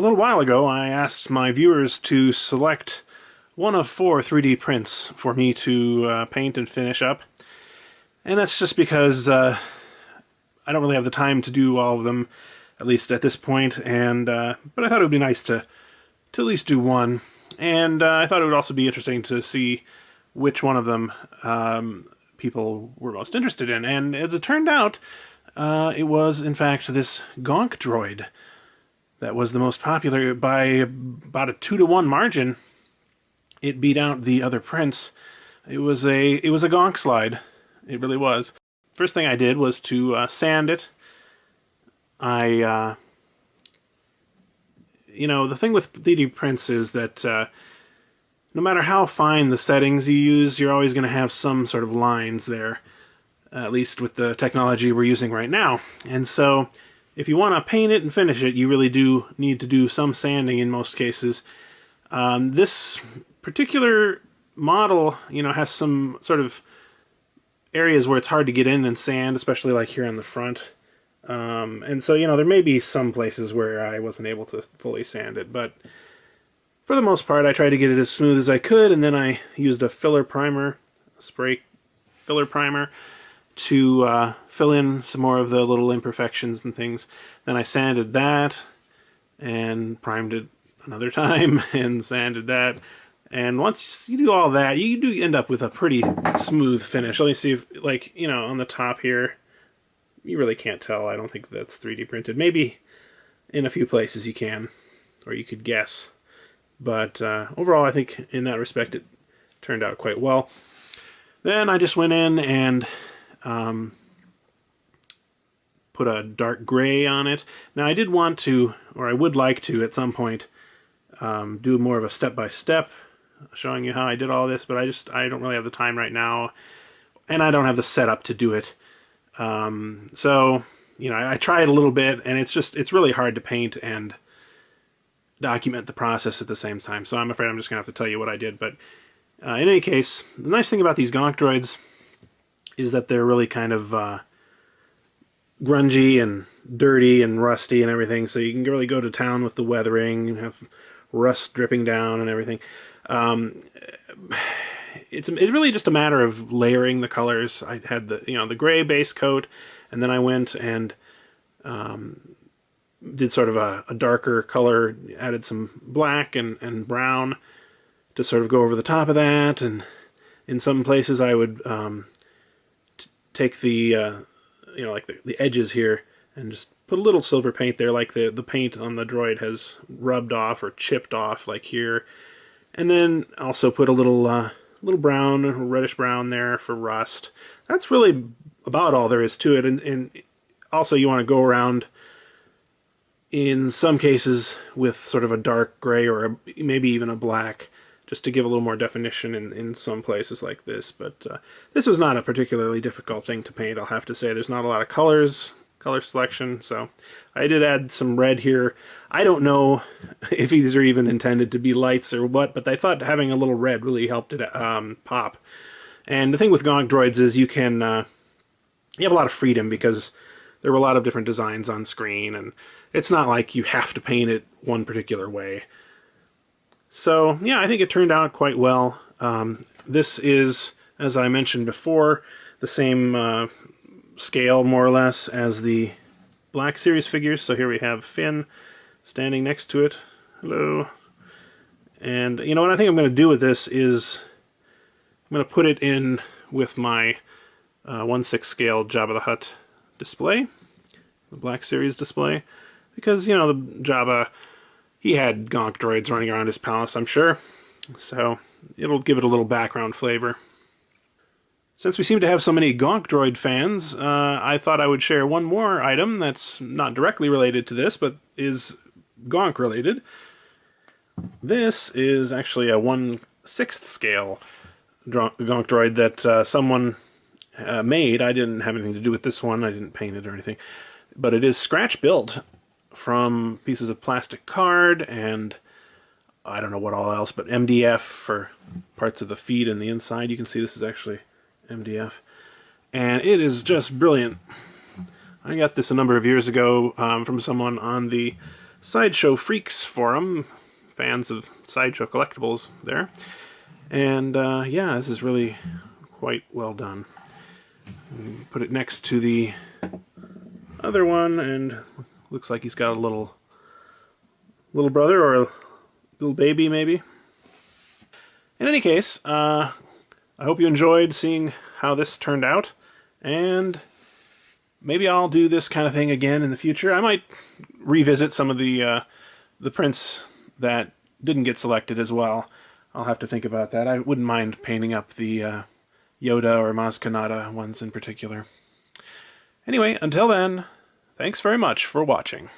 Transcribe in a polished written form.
little while ago, I asked my viewers to select one of 4 3D prints for me to paint and finish up. And that's just because I don't really have the time to do all of them, at least at this point. And but I thought it would be nice to at least do one. And I thought it would also be interesting to see which one of them people were most interested in. And as it turned out, it was, in fact, this Gonk Droid that was the most popular by about a 2-to-1 margin. It beat out the other prints. It was a Gonk slide. It really was. First thing I did was to sand it. You know, the thing with 3D prints is that no matter how fine the settings you use, you're always going to have some sort of lines there, at least with the technology we're using right now. And so, if you want to paint it and finish it, you really do need to do some sanding in most cases. This particular model, you know, has some sort of areas where it's hard to get in and sand, especially like here on the front. And so, you know, there may be some places where I wasn't able to fully sand it, but for the most part, I tried to get it as smooth as I could, and then I used a filler primer, a spray filler primer, to fill in some more of the little imperfections and things. Then I sanded that, and primed it another time, and sanded that. And once you do all that, you do end up with a pretty smooth finish. Let me see if, like, you know, on the top here, you really can't tell. I don't think that's 3D printed. Maybe in a few places you can, or you could guess. But overall, I think in that respect it turned out quite well. Then I just went in and put a dark gray on it. Now I did want to, or I would like to at some point, do more of a step-by-step showing you how I did all this, but I don't really have the time right now, and I don't have the setup to do it. So, you know, I tried a little bit, and it's really hard to paint and document the process at the same time, so I'm afraid I'm just going to have to tell you what I did. But in any case, the nice thing about these Gonk Droids is that they're really kind of grungy and dirty and rusty and everything, so you can really go to town with the weathering and have rust dripping down and everything. It's really just a matter of layering the colors. I had the gray base coat, and then I went and did sort of a darker color, added some black and brown to sort of go over the top of that. And in some places I would take the like the edges here and just put a little silver paint there, like the paint on the droid has rubbed off or chipped off, like here. And then also put a little brown, reddish brown there for rust. That's really about all there is to it. And also you want to go around in some cases with sort of a dark gray or maybe even a black, just to give a little more definition in some places like this. But this was not a particularly difficult thing to paint, I'll have to say. There's not a lot of color selection, so I did add some red here. I don't know if these are even intended to be lights or what, but I thought having a little red really helped it pop. And the thing with Gonk Droids is you can you have a lot of freedom, because there were a lot of different designs on screen, and it's not like you have to paint it one particular way. So yeah, I think it turned out quite well. This is, as I mentioned before, the same scale, more or less, as the Black Series figures. So here we have Finn standing next to it. Hello. And you know what I think I'm going to do with this is I'm going to put it in with my 1/6 scale Jabba the Hutt display, the Black Series display, because, you know, the Jabba, he had Gonk Droids running around his palace, I'm sure, so it'll give it a little background flavor. Since we seem to have so many Gonk Droid fans, I thought I would share one more item that's not directly related to this, but is Gonk related. This is actually a 1/6 scale Gonk Droid that someone made. I didn't have anything to do with this one. I didn't paint it or anything. But it is scratch built from pieces of plastic card and I don't know what all else, but MDF for parts of the feet and the inside. You can see this is actually MDF. And it is just brilliant. I got this a number of years ago from someone on the Sideshow Freaks forum, fans of Sideshow collectibles there. And yeah, this is really quite well done. Put it next to the other one, and looks like he's got a little brother, or a little baby maybe. In any case, I hope you enjoyed seeing how this turned out, and maybe I'll do this kind of thing again in the future. I might revisit some of the prints that didn't get selected as well. I'll have to think about that. I wouldn't mind painting up the Yoda or Maz Kanata ones in particular. Anyway, until then, thanks very much for watching.